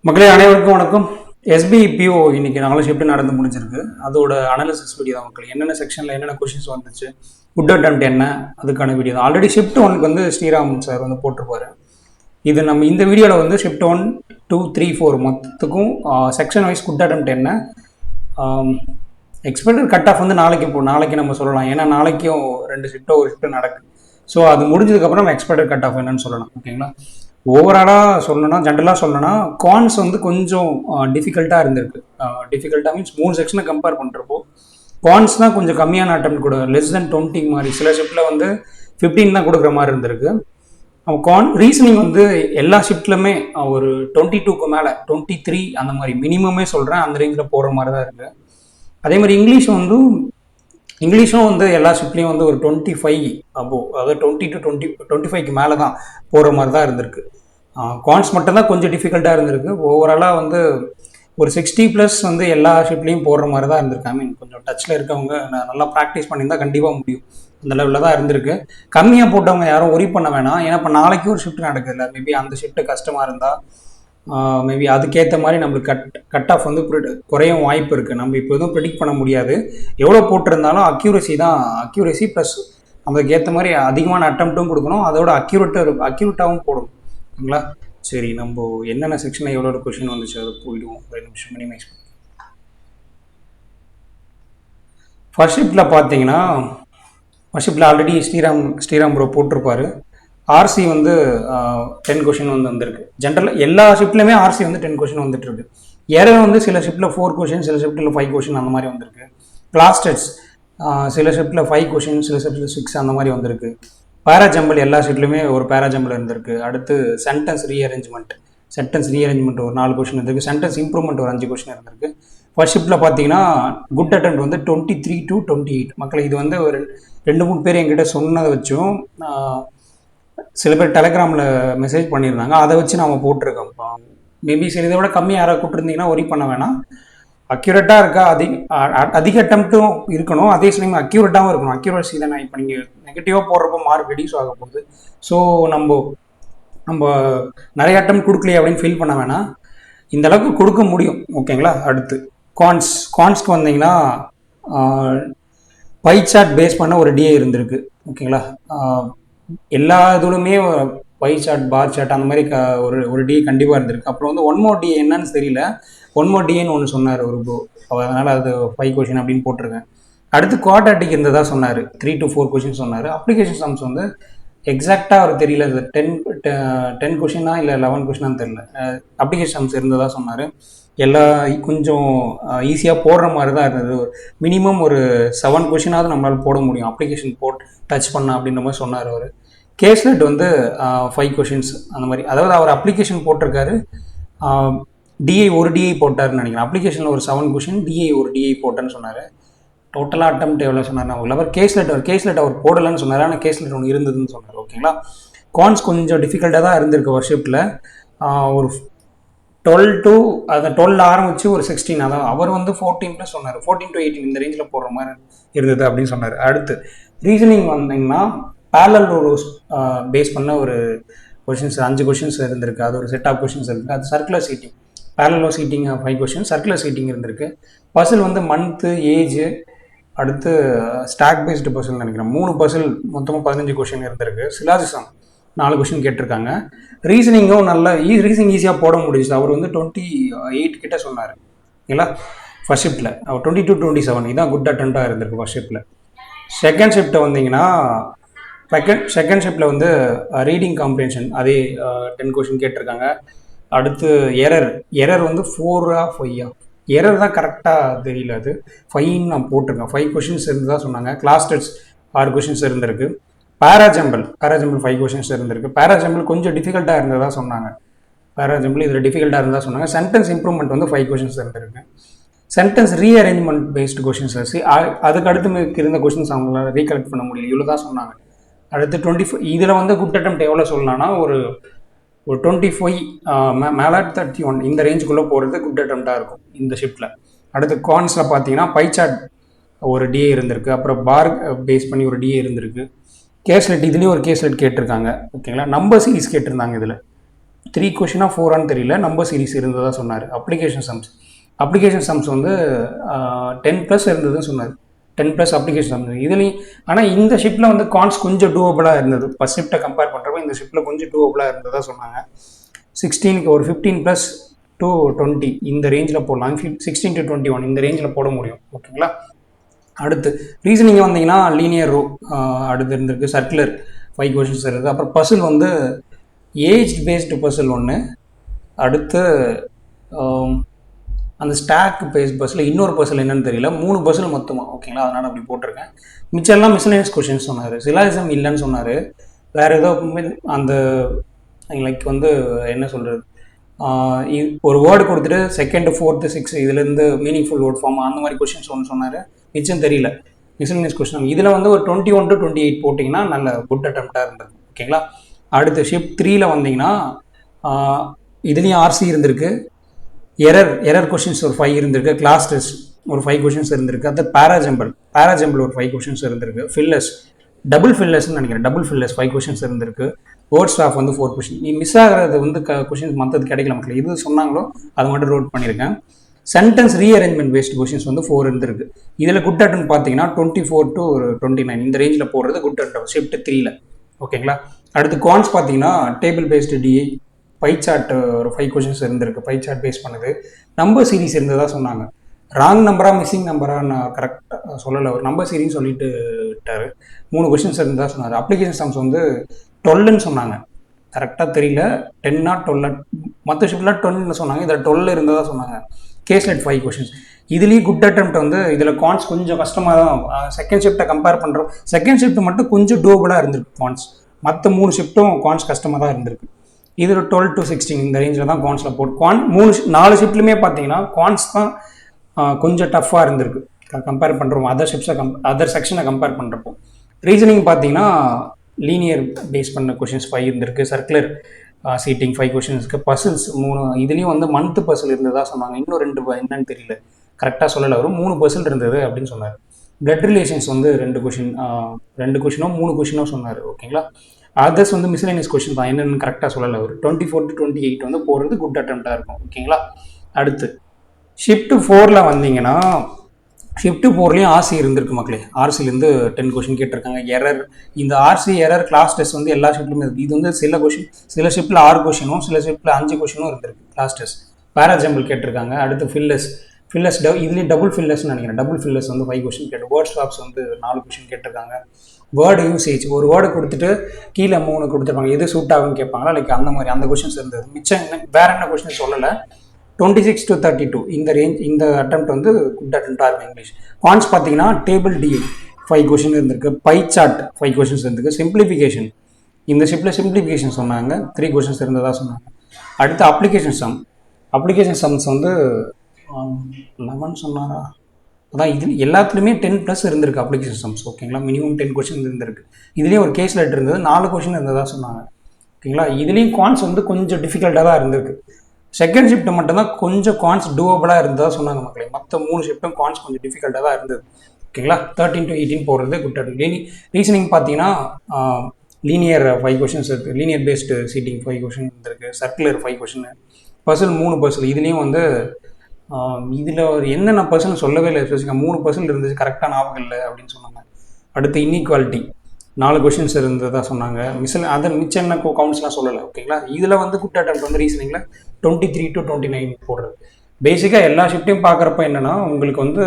மக்களே அனைவருக்கும் வணக்கம். எஸ்பிபிஓ இன்னைக்கு 4 ஷிஃப்ட் நடந்து முடிஞ்சிருக்கு. அதோட அனாலிசிஸ் வீடியோ தான் மக்கள். என்னென்ன செக்ஷனில் என்னென்ன கொஷின்ஸ் வந்துச்சு, குட் அட்டெம்ப்ட் என்ன, அதுக்கான வீடியோ தான். ஆல்ரெடி ஷிஃப்ட் 1க்கு வந்து ஸ்ரீராம் சார் வந்து போட்டிருப்பாரு. இது நம்ம இந்த வீடியோவில் வந்து ஷிஃப்ட் 1, 2, 3, 4 மொத்தத்துக்கும் செக்ஷன் வைஸ் குட் அட்டெம்ப்ட் என்ன, எக்ஸ்பெக்டட் கட் ஆஃப் வந்து நாளைக்கு நம்ம சொல்லலாம். ஏன்னா நாளைக்கும் 2 ஷிஃப்ட்டோ ஒரு ஷிஃப்ட் நடக்குது. ஸோ அது முடிஞ்சதுக்கப்புறம் நம்ம எக்ஸ்பெக்டட் கட் ஆஃப் என்னன்னு சொல்லலாம். ஓகேங்களா? ஓவராலாக சொல்லணும்னா, ஜென்ரலாக சொல்லணும்னா கான்ஸ் வந்து கொஞ்சம் டிஃபிகல்ட்டாக இருந்திருக்கு. டிஃபிகல்ட்டாக மீன்ஸ் 3 செக்ஷனை கம்பேர் பண்ணுறப்போ கான்ஸ் தான் கொஞ்சம் கம்மியான அட்டம் கூட, லெஸ் தென் 20 மாதிரி. சில ஷிஃப்ட்டில் வந்து 15 தான் கொடுக்குற மாதிரி இருந்திருக்கு. ரீசனிங் வந்து எல்லா ஷிஃப்ட்லுமே ஒரு 22க்கு மேலே, 23 அந்த மாதிரி மினிமமே சொல்கிறேன், அந்த ரேஞ்சில் போகிற மாதிரி தான் இருக்குது. அதே மாதிரி இங்கிலீஷும் வந்து எல்லா ஷிஃப்ட்லேயும் வந்து ஒரு 25 அதாவது 20 to 25க்கு மேலே தான் போகிற மாதிரி தான் இருந்திருக்கு. கான்ஸ் மட்டும்தான் கொஞ்சம் டிஃபிகல்ட்டாக இருந்திருக்கு. ஓவராலாக வந்து ஒரு 60+ வந்து எல்லா ஷிஃப்ட்லேயும் போடுற மாதிரி தான் இருந்திருக்கு. ஐ மீன் கொஞ்சம் டச்சில் இருக்கவங்க நல்லா ப்ராக்டிஸ் பண்ணியிருந்தால் கண்டிப்பாக முடியும். அந்த லெவலில் தான் இருந்திருக்கு. கம்மியாக போட்டவங்க யாரும் ஒரி பண்ண வேணாம். ஏன்னா இப்போ நாளைக்கு ஒரு ஷிஃப்ட் நடக்குதுல்ல, மேபி அந்த ஷிஃப்ட்டு கஷ்டமாக இருந்தால் மேபி அதுக்கேற்ற மாதிரி நம்மளுக்கு கட் ஆஃப் வந்து குறையும் வாய்ப்பு இருக்குது. நம்ம இப்போ எதுவும் ப்ரிடிக்ட் பண்ண முடியாது. எவ்வளோ போட்டிருந்தாலும் அக்யூரசி ப்ளஸ் நம்மளுக்கு ஏற்ற மாதிரி அதிகமான அட்டம்ப்ட்டும் கொடுக்கணும், அதோட அக்யூரேட்டாகவும் போடணும். ஓகேங்களா? சரி, நம்ம என்னென்ன செக்ஷனில் எவ்வளோ கொஷின் வந்துச்சு அதை போயிடுவோம். 2 நிமிஷம் மினிமைஸ் பண்ணி. ஃபர்ஸ்ட் ஷிஃப்ட்டில் பார்த்தீங்கன்னா, ஃபர்ஸ்ட் ஷிஃப்ட்டில் ஆல்ரெடி ஸ்ரீராம் ப்ரோ போட்டிருப்பாரு. ஆர்சி வந்து 10 கொஷின் வந்து வந்திருக்கு. ஜென்ரலாக எல்லா ஷிஃப்ட்லையுமே ஆர்சி வந்து 10 கொஷின் வந்துட்டு இருக்கு. எரர் வந்து சில ஷிஃப்ட்டில் 4 கொஷின், சில ஷிஃப்ட்டில் 5 கொஷின் அந்த மாதிரி வந்திருக்கு. கிளாஸ் டெஸ்ட் சில ஷிஃப்ட்டில் 5 கொஷின், சில ஷிஃப்ட்டில் 6 அந்த மாதிரி வந்திருக்கு. பேராஜம்பிள் எல்லா ஷிஃப்ட்லையுமே ஒரு பேராஜம்பிள் இருந்திருக்கு. அடுத்து சென்டென்ஸ் ரீஅரேஞ்ச்மெண்ட் ஒரு 4 கொஷின் இருந்திருக்கு. சென்டென்ஸ் இம்ப்ரூவ்மெண்ட் ஒரு 5 கொஷின் இருந்திருக்கு. ஃபர்ஸ்ட் ஷிஃப்ட்டில் பார்த்தீங்கன்னா குட் அட்டெம்ப்ட் வந்து 23 to 28. மக்கள் இது வந்து ஒரு 2-3 பேர் என்கிட்ட சொன்னதை வச்சும் சில பேர் டெலகிராமில் மெசேஜ் பண்ணியிருந்தாங்க, அதை வச்சு நம்ம போட்டிருக்கோம். மேபி சில இதை விட கம்மியாக யாராவது கூப்பிட்டுருந்தீங்கன்னா ஒரி பண்ண வேணாம். அக்யூரேட்டாக இருக்கா, அதிக அட்டம்ப்ட்டும் இருக்கணும், அதே சமயம் அக்யூரேட்டாகவும் இருக்கணும். அக்யூரசி தானே. இப்போ நீங்கள் நெகட்டிவாக போடுறப்போ மார்க் ரெடியூஸ் ஆக போகுது. ஸோ நம்ம நிறைய அட்டம் கொடுக்கலையே அப்படின்னு ஃபீல் பண்ண வேணாம். இந்த அளவுக்கு கொடுக்க முடியும். ஓகேங்களா? அடுத்து கான்ஸ்க்கு வந்தீங்கன்னா பை சார்ட் பேஸ் பண்ண ஒரு டிஏ இருந்திருக்கு. ஓகேங்களா? எல்லா இதுலுமே பை சார்ட், பார் சார்ட் அந்த மாதிரி ஒரு டிஏ கண்டிப்பாக இருந்திருக்கு. அப்புறம் வந்து ஒன் மோர் டிஏ என்னன்னு தெரியல, ஒன் மோர் டிஏன்னு ஒன்று சொன்னார் ஒரு ப்ரோ, அதனால் அது 5 கொஷின் அப்படின்னு போட்டிருக்கேன். அடுத்து குவாட்ராட்டிக் இருந்ததா சொன்னார், 3 to 4 கொஷின் சொன்னார். அப்ளிகேஷன் சம்ஸ் வந்து எக்ஸாக்டாக அவர் தெரியல, அது 10 கொஷினா இல்லை 11 கொஷினான்னு தெரியல. அப்ளிகேஷன் சம்ஸ் இருந்ததா சொன்னார். கொஞ்சம் ஈஸியாக போடுற மாதிரி தான் இருந்தது. மினிமம் ஒரு 7 கொஷினாவது நம்மளால் போட முடியும் அப்ளிகேஷன் டச் பண்ண அப்படின்ற மாதிரி சொன்னார் அவர். கேஸ்லெட் வந்து 5 கொஷின்ஸ் அந்த மாதிரி. அதாவது அவர் அப்ளிகேஷன் போட்டிருக்காரு, ஒரு டிஐ போட்டார்னு நினைக்கிறேன். அப்ளிகேஷனில் ஒரு 7 கொஷின், ஒரு டிஐ போட்டேன்னு சொன்னார். டோட்டலாக அட்டம்ப்ட் எவ்வளோ சொன்னார் நான் அவர் கேஸ்லெட் அவர் போடலன்னு சொன்னார், ஆனால் கேஸ்லெட் ஒன்று இருந்ததுன்னு சொன்னார். ஓகேங்களா? கான்ஸ் கொஞ்சம் டிஃபிகல்ட்டாக தான் இருந்திருக்கு ஒர்க்ஷிப்பில். ஒரு 12 ஆரம்பிச்சு ஒரு 16, அதாவது அவர் வந்து 14+ சொன்னார். 14 to 18 இந்த ரேஞ்சில் போடுற மாதிரி இருந்தது அப்படின்னு சொன்னார். அடுத்து ரீசனிங் வந்தீங்கன்னா பேரலல் ரூல்ஸ் பேஸ் பண்ண ஒரு கொஷின்ஸ் 5 கொஷின்ஸ் இருந்திருக்கு. அது ஒரு செட் ஆஃப் கொஷின்ஸ் இருக்குது. அது circular seating, parallel seating 5 question, circular seating இருந்திருக்கு. பசில் வந்து மந்த்து, ஏஜ், அடுத்து ஸ்டாக் பேஸ்டு பசில் நினைக்கிறேன் 3 பசில், மொத்தமாக 15 கொஷின் இருந்திருக்கு. சிலாஜிசம் 4 கொஷின் கேட்டிருக்காங்க. ரீசனிங்கும் ரீசனிங் ஈஸியாக போட முடியுது. அவர் வந்து 28 கிட்ட சொன்னார். ஓகேங்களா? ஃபர்ஸ்ட் ஷிஃப்ட்டில் அவர் 20 to 27 இதான் குட் அட்டெம்ப்டாக இருந்திருக்கு ஃபர்ஸ்ட் ஷிஃப்ட்டில். செகண்ட் ஷிஃப்ட்டை வந்தீங்கன்னா செகண்ட் ஷிஃப்ட்டில் வந்து ரீடிங் காம்ப்ரிஹென்ஷன் அதே 10 கொஷின் கேட்டிருக்காங்க. அடுத்து எரர் வந்து 4 5 எரர் தான் கரெக்டாக தெரியல, அது 5 நான் போட்டிருக்கேன். 5 கொஷின்ஸ் இருந்ததாக சொன்னாங்க. கிளாஸ் டெஸ்ட் 6 கொஷின்ஸ் இருந்திருக்கு. பேராஜம்பிள் 5 கொஷின்ஸ் இருந்திருக்கு. பேராஜம்பிள் கொஞ்சம் டிஃபிகல்ட்டாக இருந்ததாக சொன்னாங்க. இதில் டிஃபிகல்ட்டாக இருந்தால் சொன்னாங்க. சென்டென்ஸ் இம்ப்ரூவ்மெண்ட் வந்து 5 கொஷின்ஸ் இருந்திருக்கு. சென்டென்ஸ் ரீஅரேஞ்ச்மெண்ட் பேஸ்டு கொஷின்ஸ் அதுக்கு அடுத்து இருந்த கொஷின்ஸ் அவங்களால ரீகலெக்ட் பண்ண முடியல, இவ்வளோ தான் சொன்னாங்க. அடுத்து 25 இதில் வந்து குட் அட்டெம்ப்ட் எவ்வளோ சொல்லலாம்னா ஒரு 25 மேலே 31 இந்த ரேஞ்சுக்குள்ளே போகிறது குட் அட்டெம்ப்டாக இருக்கும் இந்த ஷிஃப்ட்டில். அடுத்து கான்ஸில் பார்த்தீங்கன்னா பை சார்ட் ஒரு டிஏ இருந்திருக்கு. அப்புறம் பார் பேஸ் பண்ணி ஒரு டிஏ இருந்திருக்கு. கேஸ்லெட் இதுலேயும் ஒரு கேஸ்லெட் கேட்டிருக்காங்க. ஓகேங்களா? நம்பர் சீரிஸ் கேட்டிருந்தாங்க. இதில் 3 கொஷினாக 4ஆன்னு தெரியல, நம்பர் சீரிஸ் இருந்ததாக சொன்னார். அப்ளிகேஷன் சம்ஸ் வந்து 10+ இருந்ததுன்னு சொன்னார். 10+ அப்ளிகேஷன் சம்ஸ் இதுலேயும். ஆனால் இந்த ஷிப்பில் வந்து கான்ஸ் கொஞ்சம் டூவபுளாக இருந்தது. ஃபஸ்ட் ஷிஃப்ட்டை கம்பேர் பண்ணுறப்ப இந்த ஷிப்பில் கொஞ்சம் டூவபுளாக இருந்ததாக சொன்னாங்க. 16க்கு ஒரு 15+ to 20 இந்த ரேஞ்சில் போடலாம். 16 to 21 இந்த ரேஞ்சில் போட முடியும். ஓகேங்களா. அடுத்து ரீசனிங் வந்தீங்கன்னா லீனியர் ரோ அடுத்து இருந்திருக்கு. சர்க்குலர் 5 கொஷின்ஸ் இருக்குது. அப்புறம் பசில் வந்து ஏஜ் பேஸ்டு பசில் ஒன்று. அடுத்து அந்த ஸ்டாக் பேஸ்ட் பஸ்ஸில் இன்னொரு பஸ்ஸில் என்னன்னு தெரியல, 3 பஸ்ஸில் மொத்தமாக. ஓகேங்களா. அதனால் அப்படி போட்டிருக்கேன். மிச்சம் எல்லாம் மிஸ்லேனியஸ் கொஷின்ஸ் சொன்னார். சிலாயிசம் இல்லைன்னு சொன்னார். வேறு ஏதோ அந்த லைக் வந்து என்ன சொல்கிறது, ஒரு வேர்டு கொடுத்துட்டு செகண்ட், ஃபோர்த்து, 6 இதுலேருந்து மீனிங்ஃபுல் வேர்ட் ஃபார்ம் அந்த மாதிரி கொஷின்ஸ் ஒன்று சொன்னார். மிச்சம் தெரியல. மிஸ்லேனியஸ் கொஷின் இதில் வந்து ஒரு 21 to 28 போட்டிங்கன்னா நல்ல குட் அட்டம்ப்டாக இருந்தது. ஓகேங்களா. அடுத்து ஷிப் 3ல் வந்தீங்கன்னா இதுலேயும் ஆர்சி இருந்திருக்கு. எரர் கொஷின்ஸ் ஒரு 5 இருந்திருக்கு. கிளாஸ் டெஸ்ட் ஒரு 5 கொஷின்ஸ் இருந்திருக்கு. அது பேராஜம்பிள் ஒரு 5 கொஷின்ஸ் இருந்திருக்கு. ஃபில்லஸ் டபுள் ஃபில்லர்ஸ்ன்னு நினைக்கிறேன். டபுள் ஃபில்லர்ஸ் 5 கொஷின்ஸ் இருந்திருக்கு. வேர்ட் ஸ்டாஃப் வந்து 4 கொஷின். மிஸ் ஆகிறது வந்து கொஷின்ஸ் மற்றது கிடைக்கல மக்கள். இது சொன்னாங்களோ அது மட்டும் நோட் பண்ணியிருக்கேன். சென்டென்ஸ் ரீஅரேஞ்ச்மெண்ட் பேஸ்ட் கொஷின்ஸ் வந்து 4 இருந்திருக்கு. இதில் குட் அட்டன் பார்த்தீங்கன்னா 24 to 29 இந்த ரேஞ்சில் போடுறது குட் அட்டன் ஷிஃப்ட் 3ல். ஓகேங்களா. அடுத்து குவான்ஸ் பார்த்தீங்கன்னா table based DI pie chart ஒரு 5 கொஷின்ஸ் இருந்திருக்கு. பை சார்ட் பேஸ் பண்ணுது. நம்பர் சீரிஸ் இருந்ததாக சொன்னாங்க. ராங் நம்பரா மிஸ்ஸிங் நம்பரா நான் கரெக்டாக சொல்லலை. ஒரு நம்பர் சீரிஸ் சொல்லிட்டு விட்டார். 3 கொஷின்ஸ் இருந்ததாக சொன்னார். அப்ளிகேஷன் சம்ஸ் வந்து 12ன்னு சொன்னாங்க. கரெக்டாக தெரியல 10 or 12. மற்ற ஷிப்டில் 12ன்னு சொன்னாங்க. இதில் 12 இருந்ததாக சொன்னாங்க. Caselet 5 questions. இதுலேயும் குட் அட்டெம்ப்ட் வந்து இதில் கான்ஸ் கொஞ்சம் கஷ்டமாக தான். செகண்ட் ஷிஃப்ட்டை கம்பேர் பண்ணுறோம். செகண்ட் ஷிஃப்ட் மட்டும் கொஞ்சம் டூவபுளாக இருந்திருக்கு கான்ஸ். மற்ற 3 ஷிஃப்ட்டும் கான்ஸ் கஷ்டமாக தான் இருந்திருக்கு. இதில் 12 to 16 இந்த ரேஞ்சில் தான் கான்ஸில் போட்டு 4 ஷிஃப்ட்லையுமே பார்த்தீங்கன்னா கான்ஸ் தான் கொஞ்சம் டஃப்பாக இருந்திருக்கு கம்பேர் பண்ணுறோம் அதர் செக்ஷனை கம்பேர் பண்ணுறப்போ. ரீசனிங் பார்த்தீங்கன்னா லீனியர் பேஸ் பண்ண கொஷின்ஸ் 5 இருந்திருக்கு. Circular seating 5 கொஷின்ஸ்க்கு. பசில்ஸ் 3 இதுலேயும் வந்து மந்த் பசில் இருந்ததாக சொன்னாங்க. இன்னும் 2 என்னன்னு தெரியல, கரெக்டாக சொல்லலை. வரும் 3 பசில் இருந்தது அப்படின்னு சொன்னார். பிளட் ரிலேஷன்ஸ் வந்து 2 கொஷினோ 3 கொஷினோ சொன்னார். ஓகேங்களா. அதர்ஸ் வந்து மிஸ்லேனியஸ் கொஷின் தான், என்னென்னு கரெக்டாக சொல்லலை. ஒரு 24 to 28 வந்து போகிறது குட் அட்டெம்ப்டாக இருக்கும். ஓகேங்களா. அடுத்து ஷிஃப்ட் 4ல் வந்தீங்கன்னா ஷிஃப்ட் 4லேயும் ஆர்சி இருந்திருக்கு மக்களே. ஆர்சிலேருந்து 10 கொஷின் கேட்டிருக்காங்க. எரர் இந்த ஆர்சி எரர் கிளாஸ் டெஸ்ட் வந்து எல்லா ஷிஃப்ட்லையுமே இருக்குது. இது வந்து சில ஷிஃப்ட்டில் 6 கொஷினும் சில ஷிஃப்ட்டில் 5 கொஷினும் இருந்திருக்கு கிளாஸ் டெஸ்ட். பேராஜம்பிள் கேட்டிருக்காங்க. அடுத்து ஃபில்லஸ் இதுலேயும் டபுள் ஃபில்லர்ஸ்னு நினைக்கிறேன். டபுள் ஃபில்லர்ஸ் வந்து 5 கொஷின் கேட்டு. வேர்ட் ஸ்வாப்ஸ் வந்து 4 கொஷின் கேட்டிருக்காங்க. வேர்டு யூசேஜ் ஒரு வேர்டு கொடுத்துட்டு கீழே 3 கொடுத்துருப்பாங்க. எது சூட் ஆகுன்னு கேட்பாங்களா, லைக் அந்த மாதிரி அந்த கொஷின்ஸ் இருந்தது. மிச்சம் என்ன வேற என்ன கொஷின் சொல்லலை. 26 to 32 இந்த ரேஞ்ச் இந்த அட்டெம்ப்ட் வந்து குட் அட்டெம்ப்டாக இருக்கும். இங்கிலீஷ் குவான்ஸ் பார்த்தீங்கன்னா டேபிள் டிஐ 5 கொஷின் இருந்திருக்கு. பை சார்ட் 5 கொஷின்ஸ் இருந்திருக்கு. சிம்பிளிஃபிகேஷன் இந்த ஷிஃப்ட்டில் சிம்பிளிஃபிகேஷன் சொன்னாங்க. 3 கொஷின்ஸ் இருந்ததாக சொன்னாங்க. அடுத்து அப்ளிகேஷன் சம்ஸ் வந்து 11 சொன்னாரா, அதான் இது எல்லாத்துலேயுமே 10+ இருந்திருக்கு அப்ளிகேஷன் சம்ஸ். ஓகேங்களா. மினிமம் 10 கொஷின் இருந்திருக்கு. இதுலேயும் ஒரு கேஸ் லெட்டர் இருந்தது. 4 கொஷின் இருந்ததாக சொன்னாங்க. ஓகேங்களா. இதுலேயும் குவான்ஸ் வந்து கொஞ்சம் டிஃபிகல்ட்டாக தான் இருந்திருக்கு. செகண்ட் ஷிஃப்ட் மட்டும்தான் கொஞ்சம் கான்ஸ் டூவபுளாக இருந்ததாக சொன்னாங்க மக்களே. மற்ற 3 ஷிஃப்ட்டும் கான்ஸ் கொஞ்சம் டிஃபிகல்ட்டாக தான் இருந்தது. ஓகேங்களா. 13 to 18 போடுறது குட் அட்டெம்ப்ட். ரீசனிங் பார்த்தீங்கன்னா லீனியர் 5 கொஷின்ஸ் இருக்குது. லீனியர் பேஸ்டு சீட்டிங் 5 கொஷின் இருந்திருக்கு. Circular 5 question. Puzzle 3 puzzle. இதுலேயும் வந்து இதில் ஒரு என்னென்ன பர்சன் சொல்லவே இல்லை. ஸ்பெசிஃபிக்காக 3 பர்சன்ட் இருந்துச்சு, கரெக்டாக ஞாபகம் இல்லை அப்படின்னு சொன்னாங்க. அடுத்து இன்இக்வாலிட்டி 4 கொஷின்ஸ் இருந்ததாக சொன்னாங்க. மிச்சம் என்ன கவுண்ட்ஸ்லாம் சொல்லலை. ஓகேங்களா. இதில் வந்து குட் அட்டெம்ப்ட் வந்து ரீசனிங்கில் 23 to 29 போடுறது. பேசிக்காக எல்லா ஷிஃப்ட்டையும் பார்க்குறப்ப என்னென்னா உங்களுக்கு வந்து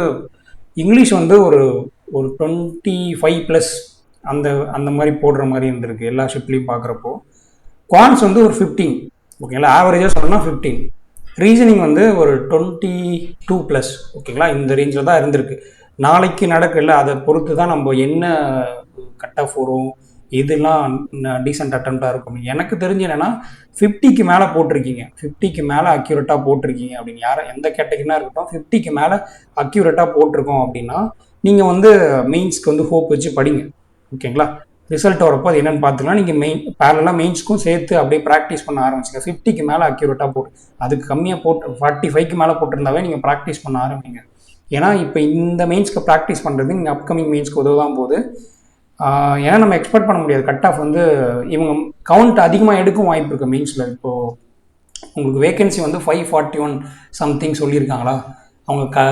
இங்கிலீஷ் வந்து ஒரு 25+ அந்த மாதிரி போடுற மாதிரி இருந்திருக்கு எல்லா ஷிஃப்ட்லேயும் பார்க்குறப்போ. குவான்ஸ் வந்து ஒரு 15. ஓகேங்களா. ஆவரேஜாக சொல்லணும்னா 15. ரீசனிங் வந்து ஒரு 22+. ஓகேங்களா. இந்த ரேஞ்சில் தான் இருந்திருக்கு. நாளைக்கு நடக்கல, அதை பொறுத்து தான் நம்ம என்ன கட் ஆஃப் வரும், இதெல்லாம் டீசென்ட் அட்டெம்ப்டாக இருக்கும். எனக்கு தெரிஞ்சு என்னென்னா 50க்கு மேலே போட்டிருக்கீங்க, 50க்கு மேலே அக்யூரேட்டாக போட்டிருக்கீங்க அப்படின்னு எந்த கேட்டகரினா இருக்கட்டும் 50க்கு மேலே அக்யூரேட்டாக போட்டிருக்கோம் அப்படின்னா நீங்கள் வந்து மெயின்ஸ்க்கு வந்து ஹோப் வச்சு படிங்க. ஓகேங்களா. ரிசல்ட் வரப்போ அது என்னென்னு பார்த்துக்கலாம். நீங்கள் பேரலாக மெயின்ஸ்க்கும் சேர்த்து அப்படியே ப்ராக்டிஸ் பண்ண ஆரம்பிச்சிங்க. 50க்கு மேலே அக்யூரேட்டாக போட்டு, அதுக்கு கம்மியாக போட்டு 45க்கு மேலே போட்டிருந்தாவே நீங்கள் ப்ராக்டிஸ் பண்ண ஆரம்பிங்க. ஏன்னா இப்போ இந்த மெயின்ஸ்க்கு ப்ராக்டிஸ் பண்ணுறது நீங்கள் அப்கமிங் மெயின்ஸ்க்கு உதவுதான் போது. ஏன்னா நம்ம எக்ஸ்பெக்ட் பண்ண முடியாது கட் ஆஃப் வந்து இவங்க கவுண்ட் அதிகமாக எடுக்கும் வாய்ப்பு இருக்குது மெயின்ஸில். இப்போது உங்களுக்கு வேகன்சி வந்து 541 சம்திங் சொல்லியிருக்காங்களா, அவங்க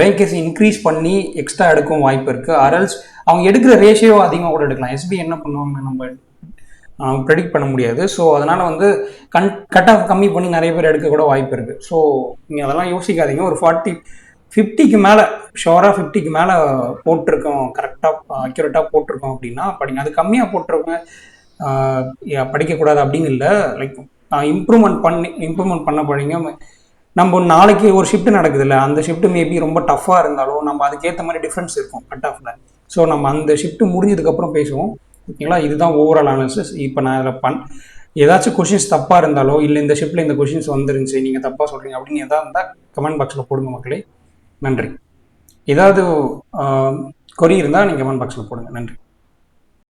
வேகன்சி இன்க்ரீஸ் பண்ணி எக்ஸ்ட்ரா எடுக்கவும் வாய்ப்பு இருக்குது. அரல்ஸ் அவங்க எடுக்கிற ரேஷியோ அதிகமாக கூட எடுக்கலாம். எஸ்பி என்ன பண்ணுவாங்கன்னு நம்ம ப்ரெடிக்ட் பண்ண முடியாது. ஸோ அதனால் வந்து கட் ஆஃப் கம்மி பண்ணி நிறைய பேர் எடுக்க கூட வாய்ப்பு இருக்குது. ஸோ நீங்கள் அதெல்லாம் யோசிக்காதீங்க. ஒரு 50க்கு மேலே ஷோராக 50க்கு மேலே போட்டிருக்கோம், கரெக்டாக அக்யூரேட்டாக போட்டிருக்கோம் அப்படின்னா படிங்க. அது கம்மியாக போட்டிருக்கோங்க படிக்கக்கூடாது அப்படின்னு இல்லை. லைக் இம்ப்ரூவ்மெண்ட் பண்ண படிங்க. நம்ம நாளைக்கு ஒரு ஷிஃப்ட் நடக்குது இல்லை, அந்த ஷிஃப்ட் மேபி ரொம்ப டஃப்பாக இருந்தாலும் நம்ம அதுக்கேற்ற மாதிரி டிஃப்ரென்ஸ் இருக்கும் கட் ஆஃபில். ஸோ நம்ம அந்த ஷிஃப்ட் முடிஞ்சதுக்கப்புறம் பேசுவோம், ஓகேங்களா? இதுதான் ஓவரால் அனாலிசிஸ். இப்போ நான் இதில் ஏதாச்சும் கொஷின்ஸ் தப்பாக இருந்தாலோ, இல்லை இந்த ஷிஃப்ட்டில் இந்த கொஷின்ஸ் வந்துருந்துச்சு நீங்கள் தப்பாக சொல்கிறீங்க அப்படின்னு எதாவது இருந்தால் கமெண்ட் பாக்ஸில் போடுங்க மக்களே. நன்றி. ஏதாவது கொரி இருந்தால் நீங்கள் கமெண்ட் பாக்ஸில் போடுங்க. நன்றி.